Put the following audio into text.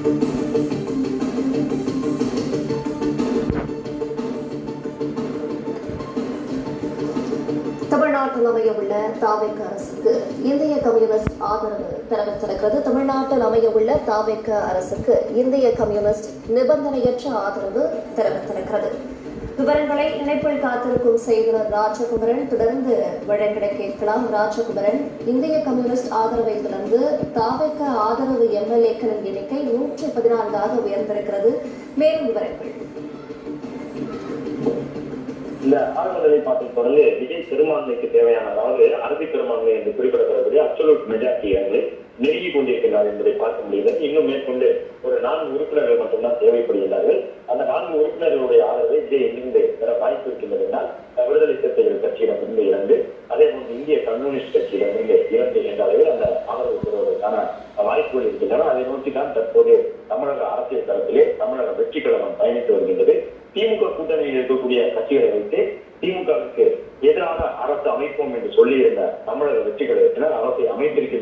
தமிழ்நாட்டில் அமையவுள்ள தாவேக அரசுக்கு இந்திய கம்யூனிஸ்ட் ஆதரவு தெரிவித்திருக்கிறது. தமிழ்நாட்டில் அமையவுள்ள தாவேக அரசுக்கு இந்திய கம்யூனிஸ்ட் நிபந்தனையற்ற ஆதரவு தெரிவித்திருக்கிறது. விவரங்களை இணைப்பில் காத்திருக்கும் செய்தியாளர் ராஜகுமரன் தொடர்ந்து வழங்கிட கேட்கலாம். ராஜகுமரன், இந்திய கம்யூனிஸ்ட் ஆதரவை தொடர்ந்து தாவேக ஆதரவு எம்எல்ஏக்களின் எண்ணிக்கை 114 உயர்ந்திருக்கிறது. மேலும் விவரங்கள். இந்த ஆரம்ப நிலைப்பாட்டை தொடர்ந்து விஜய் பெரும்பான்மைக்கு தேவையான, அதாவது அரசு பெரும்பான்மை என்று குறிப்பிடப்படக்கூடிய அப்சல்யூட் மெஜாரிட்டி இடங்களை நெருங்கி கொண்டிருக்கிறார் என்பதை பார்க்க முடிகிறது. இன்னும் மேற்கொண்டு ஒரு 4 உறுப்பினர்கள் மட்டும்தான் தேவைப்படுகிறார்கள். அந்த 4 உறுப்பினர்களுடைய ஆதரவை விஜய் எங்கிருந்து பெற வாய்ப்பு இருக்கின்றது என்றால் விடுதலை சிறுத்தைகள் கட்சியிடமிருந்து 2, அதே போன்று இந்திய கம்யூனிஸ்ட் கட்சியிடமிருந்து 2 என்ற அளவில் அந்த ஆதரவு பெறுவதற்கான வாய்ப்புகள் இருக்கின்றன. அதை நோக்கிதான் தற்போது தமிழக அரசியல் தளத்திலே தமிழக வெற்றி கழகம் பயணித்து வருகின்றது. திமுக கூட்டணியில் இருக்கக்கூடிய கட்சிகளை வைத்து திமுகவுக்கு எதிரான அரசு அமைப்போம் என்று சொல்லியிருந்த தமிழக வெற்றி கழகத்தினர் அரசை அமைத்திருக்கிறது.